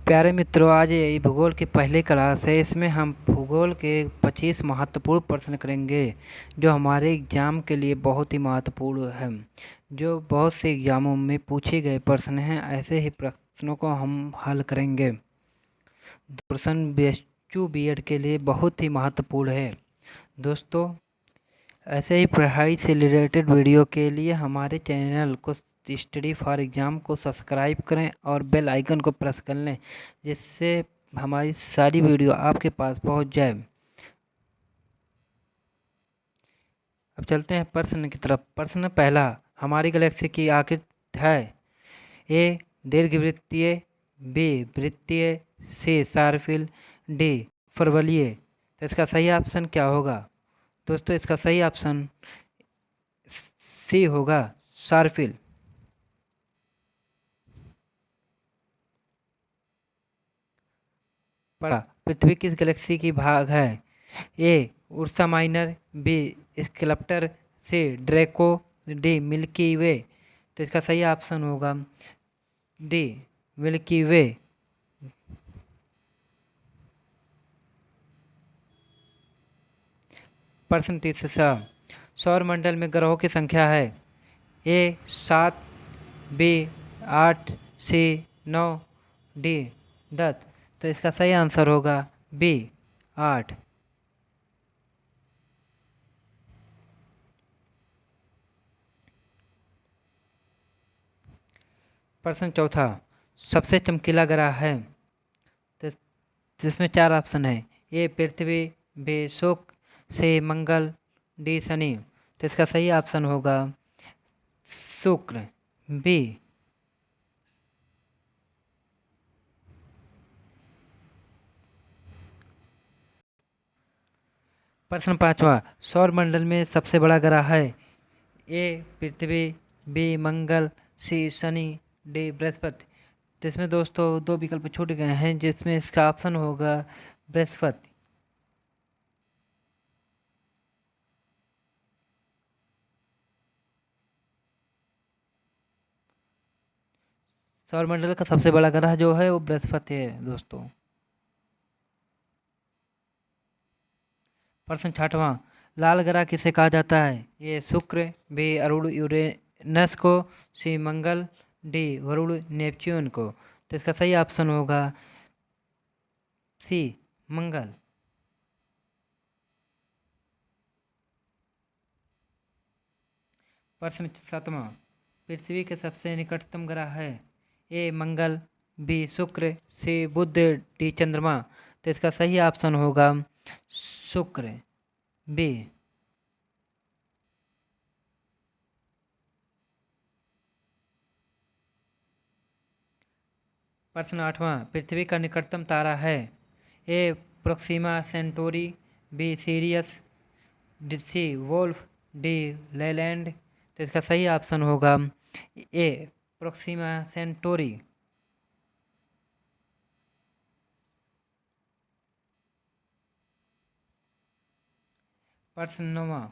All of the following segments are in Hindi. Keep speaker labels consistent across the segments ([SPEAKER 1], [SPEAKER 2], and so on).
[SPEAKER 1] प्यारे मित्रों, आज ये भूगोल की पहली क्लास है। इसमें हम भूगोल के 25 महत्वपूर्ण प्रश्न करेंगे जो हमारे एग्जाम के लिए बहुत ही महत्वपूर्ण है, जो बहुत से एग्जामों में पूछे गए प्रश्न हैं। ऐसे ही प्रश्नों को हम हल करेंगे। प्रश्न BSU B.Ed के लिए बहुत ही महत्वपूर्ण है। दोस्तों, ऐसे ही पढ़ाई से रिलेटेड वीडियो के लिए हमारे चैनल को स्टडी फॉर एग्ज़ाम को सब्सक्राइब करें और बेल आइकन को प्रेस कर लें, जिससे हमारी सारी वीडियो आपके पास पहुंच जाए। अब चलते हैं प्रश्न की तरफ। प्रश्न पहला, हमारी गैलेक्सी की आकृति है ए दीर्घवृत्तीय, बी वृत्तीय, सी सर्पिल, डी परवलयीय। तो इसका सही ऑप्शन क्या होगा? दोस्तों, इसका सही ऑप्शन सी होगा, सर्पिल। पढ़ा, पृथ्वी किस गैलेक्सी की भाग है? ए उर्सा माइनर, बी स्केल्प्टर, सी ड्रैको, डी मिल्की वे। तो इसका सही ऑप्शन होगा डी मिल्की वे। प्रश्न तीसरा, सौर मंडल में ग्रहों की संख्या है ए 7, बी 8, सी 9, डी 10। तो इसका सही आंसर होगा बी 8। प्रश्न चौथा, सबसे चमकीला ग्रह है? तो जिसमें 4 ऑप्शन है, ए पृथ्वी, बी शुक्र, सी मंगल, डी शनि। तो इसका सही ऑप्शन होगा शुक्र, बी। प्रश्न पांचवा, सौर मंडल में सबसे बड़ा ग्रह है? ए पृथ्वी, बी मंगल, सी शनि, डी बृहस्पति। तो इसमें दोस्तों 2 विकल्प छूट गए हैं, जिसमें इसका ऑप्शन होगा बृहस्पति। सौरमंडल का सबसे बड़ा ग्रह जो है वो बृहस्पति है दोस्तों। प्रश्न छठवां, लाल ग्रह किसे कहा जाता है? ए शुक्र, बी अरुण यूरेनस को, सी मंगल, डी वरुण नेपच्यून को। तो इसका सही ऑप्शन होगा सी मंगल। प्रश्न सातवां, पृथ्वी के सबसे निकटतम ग्रह है? ए मंगल, बी शुक्र, सी बुध, डी चंद्रमा। तो इसका सही ऑप्शन होगा शुक्र, बी। प्रश्न आठवां, पृथ्वी का निकटतम तारा है? A Proxima Centauri, B Sirius, D C Wolf, D Lalande. तो इसका सही ऑप्शन होगा ए प्रोक्सिमा सेंटोरी। प्रश्न नौवां,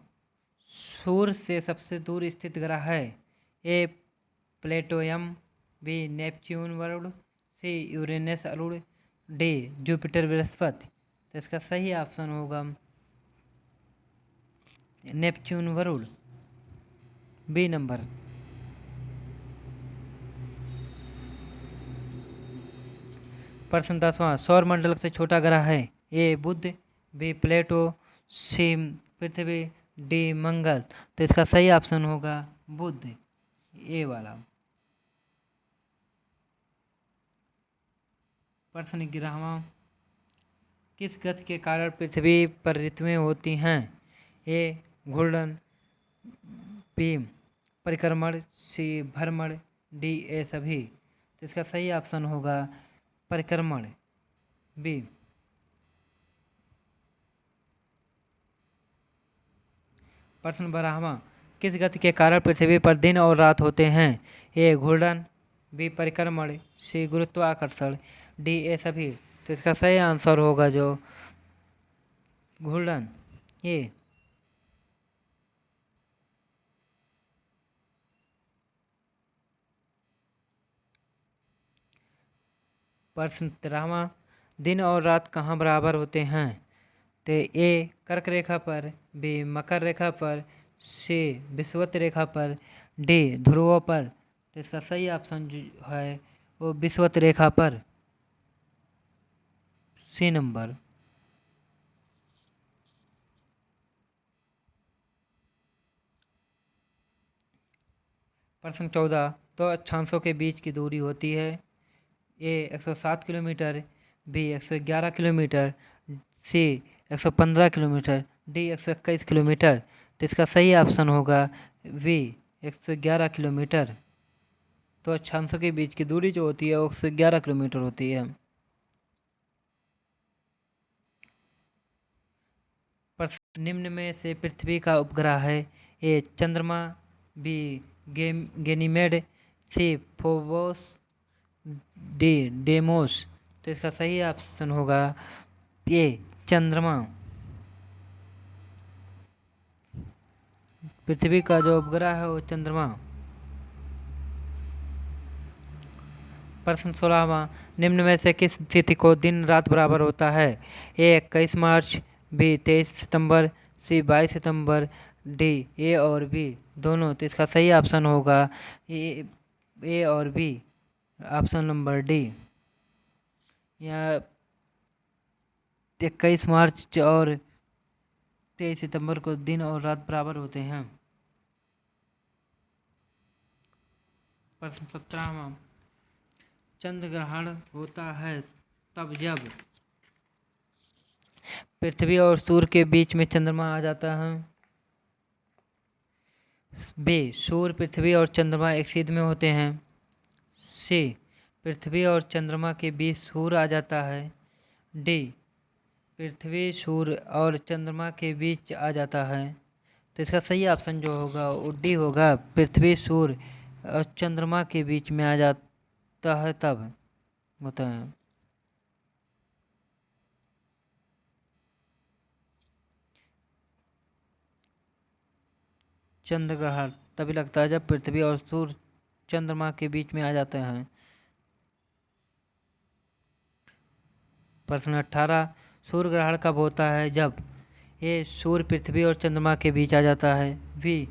[SPEAKER 1] सूर्य से सबसे दूर स्थित ग्रह है? A Pluto, B Neptune Varun, C Uranus Arun, D Jupiter Brihaspati. तो इसका सही ऑप्शन होगा नेपच्यून वरुण, बी नंबर। प्रश्न 10वां, सौर मंडल से छोटा ग्रह है? ए बुध, बी प्लेटो, सी पृथ्वी, डी मंगल। तो इसका सही ऑप्शन होगा बुध, ए वाला। प्रश्न 11वां, किस गति के कारण पृथ्वी पर ऋतुएं होती हैं? ए घूर्णन, बी परिक्रमण, सी भ्रमण, डी ए सभी। तो इसका सही ऑप्शन होगा परिक्रमण, बी। प्रश्न 12वां, किस गति के कारण पृथ्वी पर दिन और रात होते हैं? ए घूर्णन, बी परिक्रमण, सी गुरुत्वाकर्षण, डी ए सभी। तो इसका सही आंसर होगा जो घूर्णन, ए। प्रश्न 13वां, दिन और रात कहाँ बराबर होते हैं? तो ए कर्क रेखा पर, बी मकर रेखा पर, सी विषुवत रेखा पर, डी ध्रुवों पर। तो इसका सही ऑप्शन जो है वो विषुवत रेखा पर, सी नंबर। प्रश्न 14, तो अक्षांशों के बीच की दूरी होती है? ए 107 किलोमीटर, बी 111 किलोमीटर, सी 115 किलोमीटर, डी 121 किलोमीटर। तो इसका सही ऑप्शन होगा बी 111 किलोमीटर। तो अक्षांशों के बीच की दूरी जो होती है वो 111 किलोमीटर होती है। प्रश्न, निम्न में से पृथ्वी का उपग्रह है? ए चंद्रमा, बी गेनीमेड, सी फोबोस, डी डेमोस। तो इसका सही ऑप्शन होगा ए चंद्रमा। पृथ्वी का जो उपग्रह है वो चंद्रमा। प्रश्न 16वां, निम्न में से किस तिथि को दिन रात बराबर होता है? ए 21 मार्च, B 23 September, C 22 September, D A और बी दोनों। तो इसका सही ऑप्शन होगा ए और बी, ऑप्शन नंबर डी। यहाँ 21 मार्च और 23 सितंबर को दिन और रात बराबर होते हैं। प्रश्न 17वां, चंद्र ग्रहण होता है तब जब पृथ्वी और सूर्य के बीच में चंद्रमा आ जाता है। बी सूर्य पृथ्वी और चंद्रमा एक सीध में होते हैं। सी पृथ्वी और चंद्रमा के बीच सूर्य आ जाता है। डी पृथ्वी सूर्य और चंद्रमा के बीच आ जाता है। तो इसका सही ऑप्शन जो होगा वो डी होगा, पृथ्वी सूर्य और चंद्रमा के बीच में आ जाता है तब होता है। चंद्र ग्रहण तभी लगता है जब पृथ्वी और सूर्य चंद्रमा के बीच में आ जाते हैं। प्रश्न 18, सूर्य ग्रहण कब होता है? जब ए सूर्य पृथ्वी और चंद्रमा के बीच आ जाता है, बी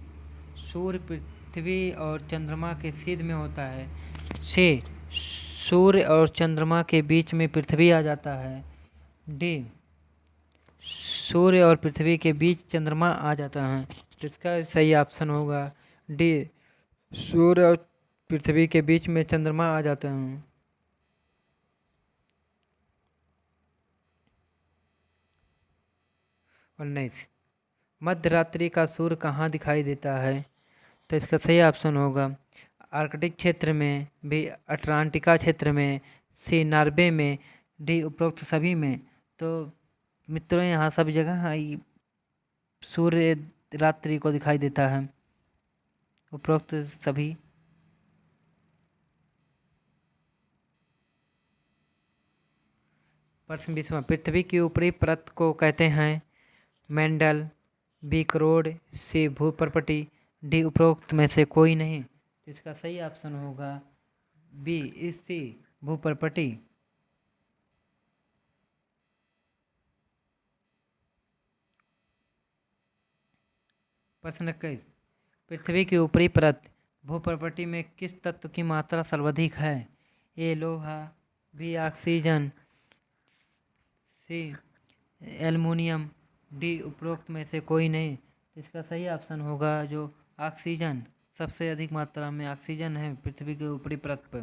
[SPEAKER 1] सूर्य पृथ्वी और चंद्रमा के सीध में होता है, सी सूर्य और चंद्रमा के बीच में पृथ्वी आ जाता है, डी सूर्य और पृथ्वी के बीच चंद्रमा आ जाता है। तो इसका सही ऑप्शन होगा डी, सूर्य और पृथ्वी के बीच में चंद्रमा आ जाते हैं। और 19, मध्य रात्रि का सूर्य कहाँ दिखाई देता है? तो इसका सही ऑप्शन होगा आर्कटिक क्षेत्र में, बी अटलांटिका क्षेत्र में, सी नॉर्वे में, डी उपरोक्त सभी में। तो मित्रों यहाँ सभी जगह सूर्य रात्रि को दिखाई देता है, उपरोक्त सभी। प्रश्न 20वां, पृथ्वी की ऊपरी परत को कहते हैं? मंडल, बी करोड़, सी भूपर्पटी, डी उपरोक्त में से कोई नहीं। इसका सही ऑप्शन होगा बी सी भूपर्पटी। प्रश्न 21, पृथ्वी की ऊपरी परत भूपर्पटी में किस तत्व की मात्रा सर्वाधिक है? ए लोहा, बी ऑक्सीजन, सी एल्युमिनियम, डी उपरोक्त में से कोई नहीं। इसका सही ऑप्शन होगा जो ऑक्सीजन, सबसे अधिक मात्रा में ऑक्सीजन है पृथ्वी के ऊपरी परत पर।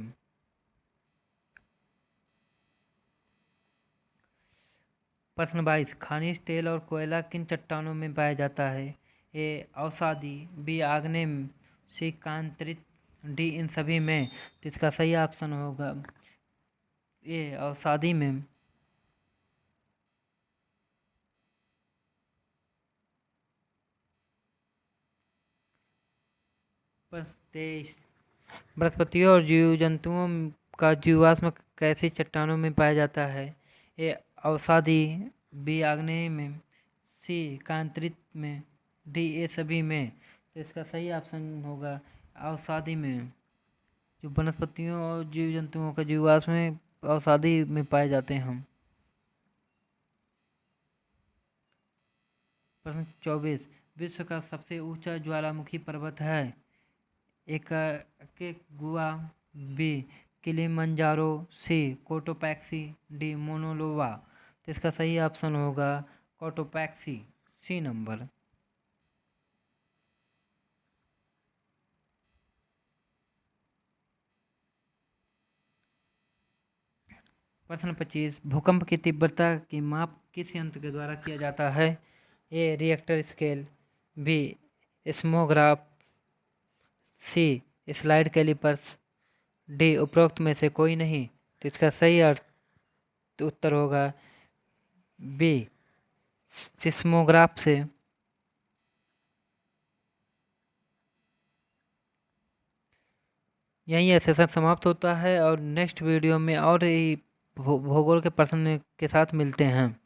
[SPEAKER 1] प्रश्न 22, खनिज तेल और कोयला किन चट्टानों में पाया जाता है? ए अवसादी, बी आग्नेय, सी कांतरित, डी इन सभी में। तो इसका सही ऑप्शन होगा ए अवसादी में। प्रश्न 23, वनस्पतियों और जीव जंतुओं का जीवाश्म कैसी चट्टानों में पाया जाता है? ए अवसादी, बी आग्नेय में, सी कांतरित में, डी ए सभी में। तो इसका सही ऑप्शन होगा अवसादी में। जो वनस्पतियों और जीव जंतुओं का जीवाश्म औषधि में पाए जाते हैं? प्रश्न 24, विश्व का सबसे ऊंचा ज्वालामुखी पर्वत है? एकाकेगुआ, बी किलिमंजारो, सी कोटोपैक्सी, डी मोनोलोवा। तो इसका सही ऑप्शन होगा कोटोपैक्सी, सी नंबर। प्रश्न 25, भूकंप की तीव्रता की माप किस यंत्र के द्वारा किया जाता है? ए रिएक्टर स्केल, बी स्मोग्राफ, सी स्लाइड कैलिपर्स, डी उपरोक्त में से कोई नहीं। तो इसका सही उत्तर होगा बी सिस्मोग्राफ से। यहीं यह सेशन समाप्त होता है और नेक्स्ट वीडियो में और ही भूगोल के प्रश्न के साथ मिलते हैं।